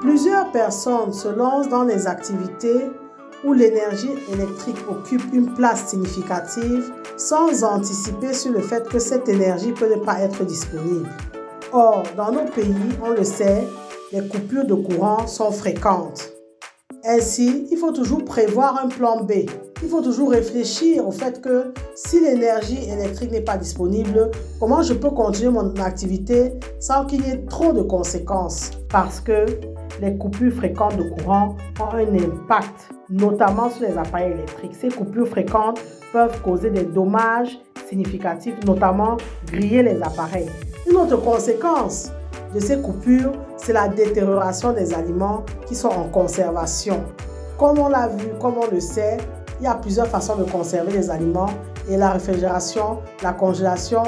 Plusieurs personnes se lancent dans les activités où l'énergie électrique occupe une place significative sans anticiper sur le fait que cette énergie peut ne pas être disponible. Or, dans nos pays, on le sait, les coupures de courant sont fréquentes. Ainsi, il faut toujours prévoir un plan B. Il faut toujours réfléchir au fait que si l'énergie électrique n'est pas disponible, comment je peux continuer mon activité sans qu'il y ait trop de conséquences? Parce que les coupures fréquentes de courant ont un impact, notamment sur les appareils électriques. Ces coupures fréquentes peuvent causer des dommages significatifs, notamment griller les appareils. Une autre conséquence de ces coupures, c'est la détérioration des aliments qui sont en conservation. Comme on l'a vu, comme on le sait, il y a plusieurs façons de conserver les aliments et la réfrigération, la congélation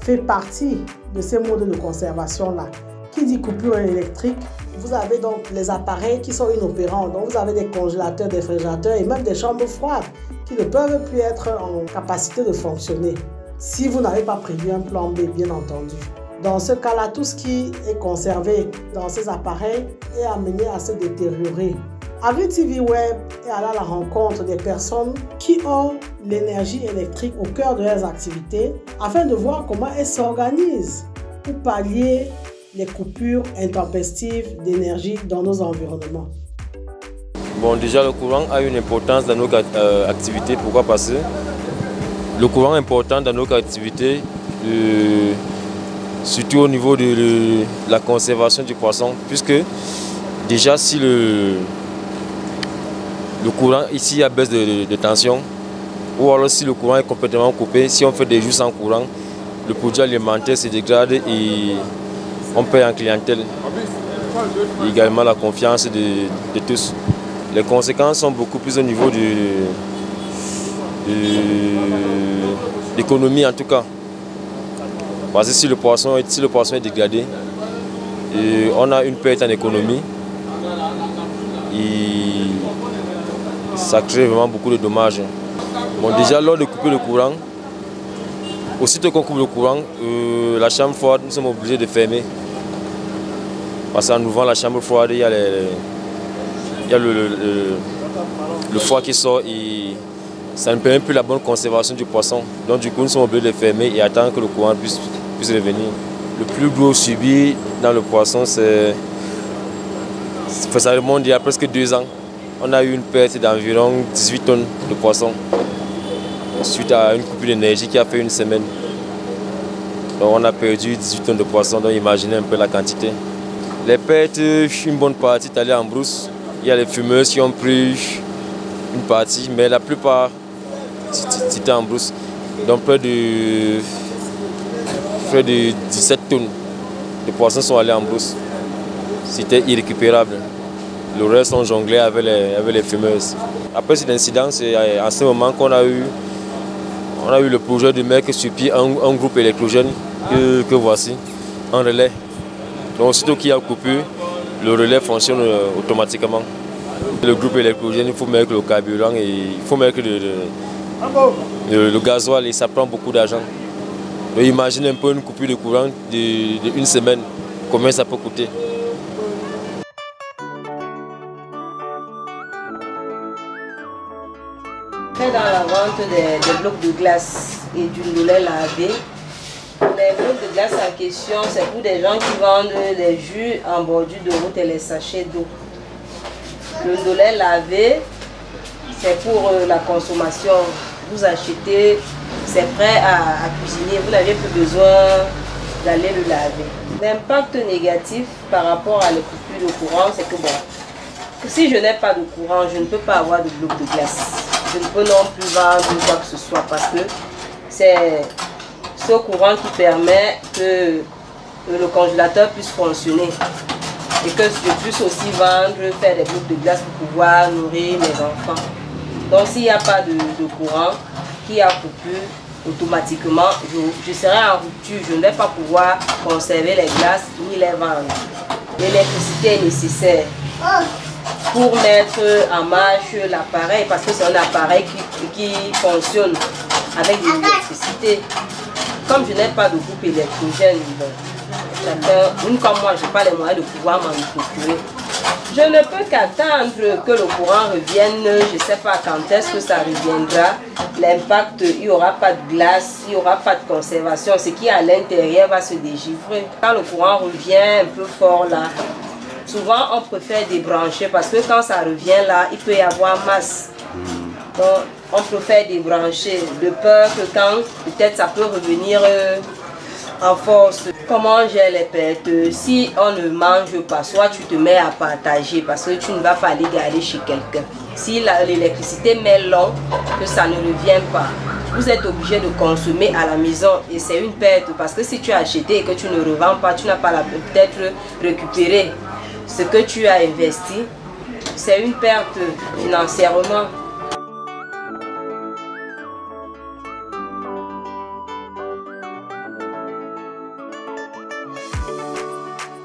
fait partie de ces modes de conservation-là. Qui dit coupure électrique, vous avez donc les appareils qui sont inopérants. Donc vous avez des congélateurs, des réfrigérateurs et même des chambres froides qui ne peuvent plus être en capacité de fonctionner. Si vous n'avez pas prévu un plan B, bien entendu. Dans ce cas-là, tout ce qui est conservé dans ces appareils est amené à se détériorer. AgriTV Web est allé à la rencontre des personnes qui ont l'énergie électrique au cœur de leurs activités afin de voir comment elles s'organisent pour pallier les coupures intempestives d'énergie dans nos environnements. Bon, déjà le courant a une importance dans nos activités. Pourquoi? Parce que le courant est important dans nos activités, surtout au niveau de la conservation du poisson, puisque déjà si le courant ici a baisse de tension, ou alors si le courant est complètement coupé, si on fait des jours sans courant, le produit alimentaire se dégrade et on perd en clientèle. Et également la confiance de tous. Les conséquences sont beaucoup plus au niveau de l'économie en tout cas. Parce que si le poisson est dégradé, on a une perte en économie. Et ça crée vraiment beaucoup de dommages. Bon, déjà lors de couper le courant, aussitôt qu'on coupe le courant, la chambre froide, nous sommes obligés de fermer. Parce qu'en ouvrant la chambre froide, il y a le foie qui sort et ça ne permet plus la bonne conservation du poisson. Donc du coup, nous sommes obligés de fermer et attendre que le courant puisse revenir. Le plus gros subi dans le poisson, ça remonte il y a presque 2 ans. On a eu une perte d'environ 18 tonnes de poissons suite à une coupure d'énergie qui a fait une semaine. Donc on a perdu 18 tonnes de poissons, donc imaginez un peu la quantité. Les pertes, une bonne partie est allée en brousse. Il y a les fumeuses qui ont pris une partie, mais la plupart c'était en brousse. Donc près de 17 tonnes de poissons sont allés en brousse. C'était irrécupérable. Le reste sont jonglés avec les fumeuses. Après cet incident, c'est à ce moment qu'on a eu le projet de mettre sur pied un groupe électrogène que voici, en relais. Donc aussitôt qu'il y a coupure, le relais fonctionne automatiquement. Le groupe électrogène, il faut mettre le carburant et il faut mettre le gasoil et ça prend beaucoup d'argent. Imaginez un peu une coupure de courant d'une semaine, combien ça peut coûter. Dans la vente des blocs de glace et du lait lavé. Les blocs de glace en question, c'est pour des gens qui vendent les jus en bordure de route et les sachets d'eau. Le lait lavé, c'est pour la consommation. Vous achetez, c'est prêt à cuisiner, vous n'avez plus besoin d'aller le laver. L'impact négatif par rapport à les coupures de courant, c'est que bon, si je n'ai pas de courant, je ne peux pas avoir de blocs de glace. Je ne peux non plus vendre quoi que ce soit parce que c'est ce courant qui permet que le congélateur puisse fonctionner et que je puisse aussi vendre, faire des blocs de glace pour pouvoir nourrir mes enfants. Donc s'il n'y a pas de courant qui a coupure, automatiquement je serai en rupture, je ne vais pas pouvoir conserver les glaces ni les vendre. L'électricité est nécessaire pour mettre en marche l'appareil parce que c'est un appareil qui fonctionne avec de l'électricité. Comme je n'ai pas de groupe électrogène, chacun, comme moi, je n'ai pas les moyens de pouvoir m'en procurer. Je ne peux qu'attendre que le courant revienne. Je ne sais pas quand est-ce que ça reviendra. L'impact, il n'y aura pas de glace, il n'y aura pas de conservation. Ce qui est à l'intérieur va se dégivrer. Quand le courant revient un peu fort là, souvent on préfère débrancher parce que quand ça revient là, il peut y avoir masse. Donc on préfère débrancher de peur que quand peut-être ça peut revenir en force. Comment j'ai les pertes? Si on ne mange pas, soit tu te mets à partager parce que tu ne vas pas aller garder chez quelqu'un. Si l'électricité met long, que ça ne revient pas, vous êtes obligé de consommer à la maison et c'est une perte parce que si tu as acheté et que tu ne revends pas, tu n'as pas peut-être récupéré ce que tu as investi. C'est une perte financièrement.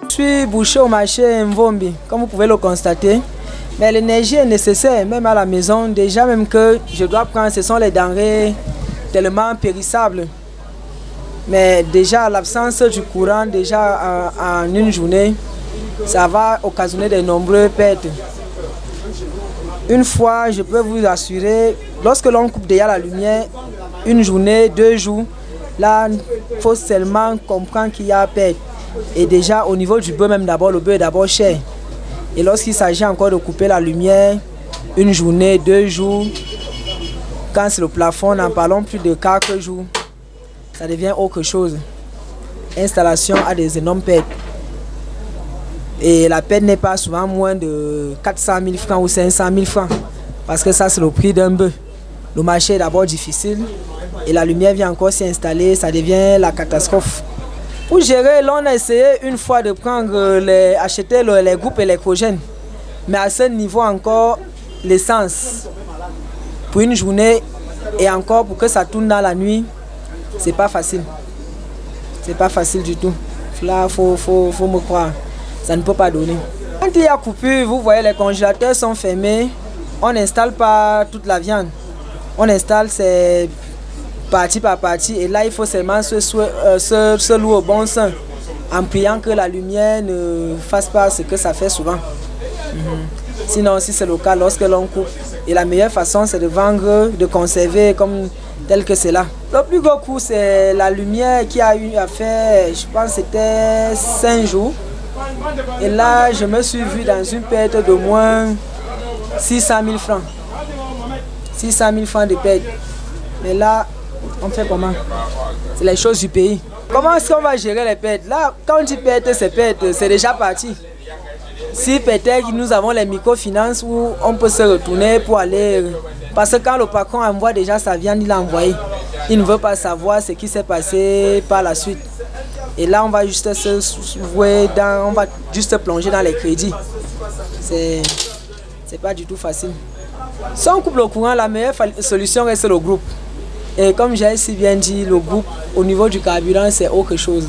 Je suis boucher au marché Mvombi, comme vous pouvez le constater. Mais l'énergie est nécessaire, même à la maison. Déjà, même que je dois prendre, ce sont les denrées tellement périssables. Mais déjà, l'absence du courant, déjà en une journée, ça va occasionner de nombreuses pertes. Une fois, je peux vous assurer, lorsque l'on coupe déjà la lumière, une journée, 2 jours, là, il faut seulement comprendre qu'il y a perte. Et déjà au niveau du beurre même d'abord, le beurre est d'abord cher. Et lorsqu'il s'agit encore de couper la lumière, une journée, 2 jours, quand c'est le plafond, n'en parlons plus de 4 jours, ça devient autre chose. L'installation a des énormes pertes. Et la perte n'est pas souvent moins de 400 000 francs ou 500 000 francs. Parce que ça c'est le prix d'un bœuf. Le marché est d'abord difficile et la lumière vient encore s'y installer, ça devient la catastrophe. Pour gérer, l'on a essayé une fois de prendre acheter les groupes électrogènes. Mais à ce niveau encore, l'essence pour une journée et encore pour que ça tourne dans la nuit, c'est pas facile. C'est pas facile du tout. Là, faut me croire. Ça ne peut pas donner. Quand il y a coupure, vous voyez, les congélateurs sont fermés. On n'installe pas toute la viande. On installe ces partie par partie et là il faut seulement se louer au bon sens en priant que la lumière ne fasse pas ce que ça fait souvent. Sinon si c'est le cas lorsque l'on coupe, et la meilleure façon c'est de vendre, de conserver comme tel que c'est là. Le plus gros coup c'est la lumière qui a eu à faire, je pense c'était 5 jours et là je me suis vu dans une perte de moins 600 000 francs. 600 000 francs de perte. Mais là on fait comment? C'est les choses du pays. Comment est-ce qu'on va gérer les pertes? Là, quand on dit perte, c'est déjà parti. Si peut-être nous avons les microfinances où on peut se retourner pour aller... Parce que quand le patron envoie déjà sa viande, il l'a envoyé. Il ne veut pas savoir ce qui s'est passé par la suite. Et là, on va juste se vouer dans... On va juste plonger dans les crédits. C'est pas du tout facile. Si on coupe le courant, la meilleure solution reste le groupe. Et comme j'ai si bien dit, le groupe, au niveau du carburant, c'est autre chose.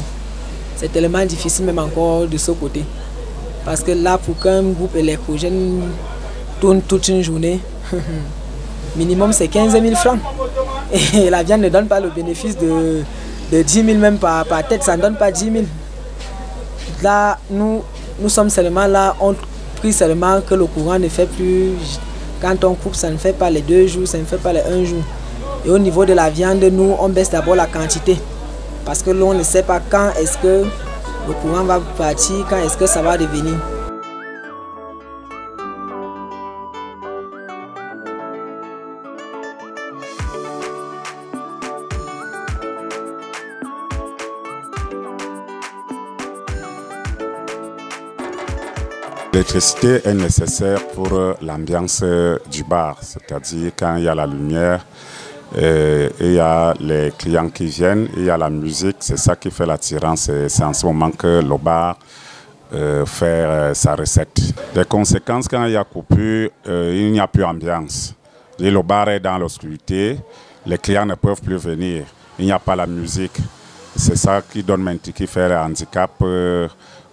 C'est tellement difficile même encore de ce côté. Parce que là, pour qu'un groupe électrogène tourne toute une journée, minimum c'est 15 000 francs. Et la viande ne donne pas le bénéfice de 10 000 même par tête, ça ne donne pas 10 000. Là, nous sommes seulement là, on prie seulement que le courant ne fait plus. Quand on coupe, ça ne fait pas les 2 jours, ça ne fait pas les 1 jour. Et au niveau de la viande, nous, on baisse d'abord la quantité. Parce que l'on ne sait pas quand est-ce que le courant va partir, quand est-ce que ça va devenir. L'électricité est nécessaire pour l'ambiance du bar, c'est-à-dire quand il y a la lumière, et il y a les clients qui viennent, il y a la musique, c'est ça qui fait l'attirance. C'est en ce moment que le bar fait sa recette. Les conséquences, quand il y a coupure, il n'y a plus d'ambiance. Le bar est dans l'obscurité, les clients ne peuvent plus venir, il n'y a pas la musique. C'est ça qui donne maintenant, qui fait le handicap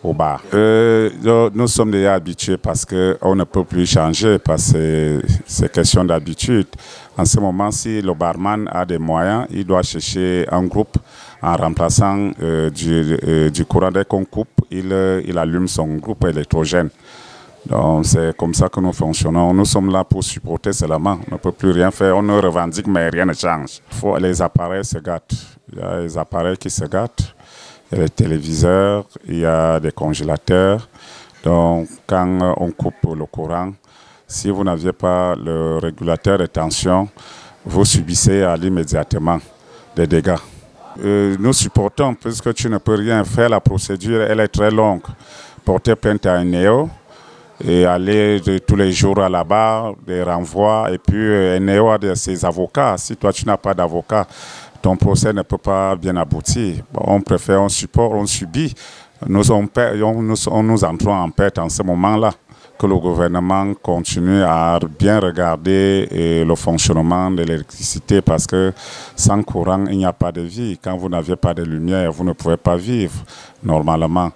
au bar. Nous sommes déjà habitués parce qu'on ne peut plus changer, parce que c'est question d'habitude. En ce moment, si le barman a des moyens, il doit chercher un groupe en remplaçant du courant. Dès qu'on coupe, il allume son groupe électrogène. Donc c'est comme ça que nous fonctionnons. Nous sommes là pour supporter seulement. On ne peut plus rien faire. On ne revendique, mais rien ne change. Les appareils se gâtent. Il y a les appareils qui se gâtent. Il y a les téléviseurs, il y a des congélateurs. Donc quand on coupe le courant, si vous n'aviez pas le régulateur de tension, vous subissez immédiatement des dégâts. Nous supportons, puisque tu ne peux rien faire, la procédure elle est très longue. Porter plainte à Eneo et aller tous les jours à la barre, des renvois, et puis Eneo a ses avocats. Si toi tu n'as pas d'avocat, ton procès ne peut pas bien aboutir. Bon, on préfère, on supporte, on subit. Nous entrons en perte en ce moment-là. Que le gouvernement continue à bien regarder le fonctionnement de l'électricité, parce que sans courant, il n'y a pas de vie. Quand vous n'avez pas de lumière, vous ne pouvez pas vivre normalement.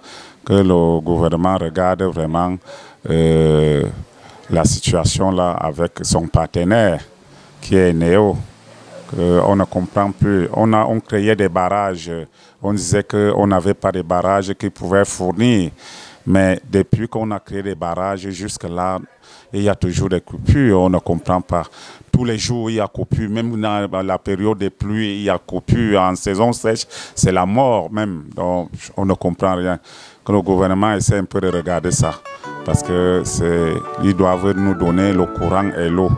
Que le gouvernement regarde vraiment la situation là avec son partenaire qui est Eneo. On ne comprend plus. On créait des barrages. On disait qu'on n'avait pas de barrages qui pouvaient fournir. Mais depuis qu'on a créé des barrages jusque-là, il y a toujours des coupures, on ne comprend pas. Tous les jours, il y a coupure, même dans la période des pluies, il y a coupure. En saison sèche, c'est la mort même. Donc, on ne comprend rien. Que le gouvernement essaie un peu de regarder ça. Parce qu'ils doivent nous donner le courant et l'eau.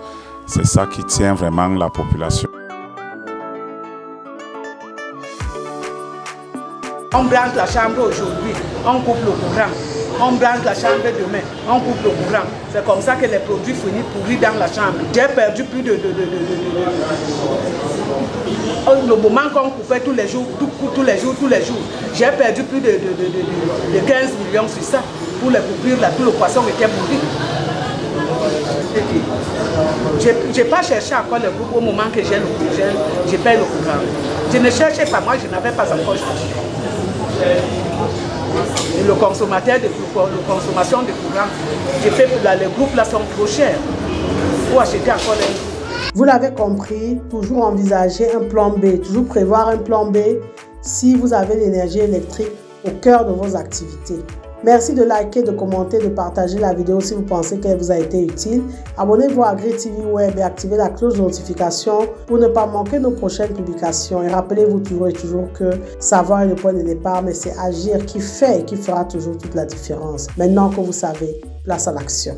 C'est ça qui tient vraiment la population. On branche la chambre aujourd'hui, on coupe le courant. On branche la chambre demain, on coupe le courant. C'est comme ça que les produits finissent pourris dans la chambre. J'ai perdu plus de... Le moment qu'on coupait tous les jours, j'ai perdu plus de 15 millions sur ça. Pour les coupures, là, tout le poisson était pourri. Je n'ai pas cherché encore le groupe au moment que j'ai payé le courant. Je ne cherchais pas, moi je n'avais pas encore cherché. Et le consommateur de consommation de courant, j'ai fait les groupes là sont trop chers. Pour acheter encore les groupes. Vous l'avez compris, toujours envisager un plan B, toujours prévoir un plan B si vous avez l'énergie électrique au cœur de vos activités. Merci de liker, de commenter, de partager la vidéo si vous pensez qu'elle vous a été utile. Abonnez-vous à Grid TV Web et activez la cloche de notification pour ne pas manquer nos prochaines publications. Et rappelez-vous toujours et toujours que savoir est le point de départ, mais c'est agir qui fait et qui fera toujours toute la différence. Maintenant que vous savez, place à l'action.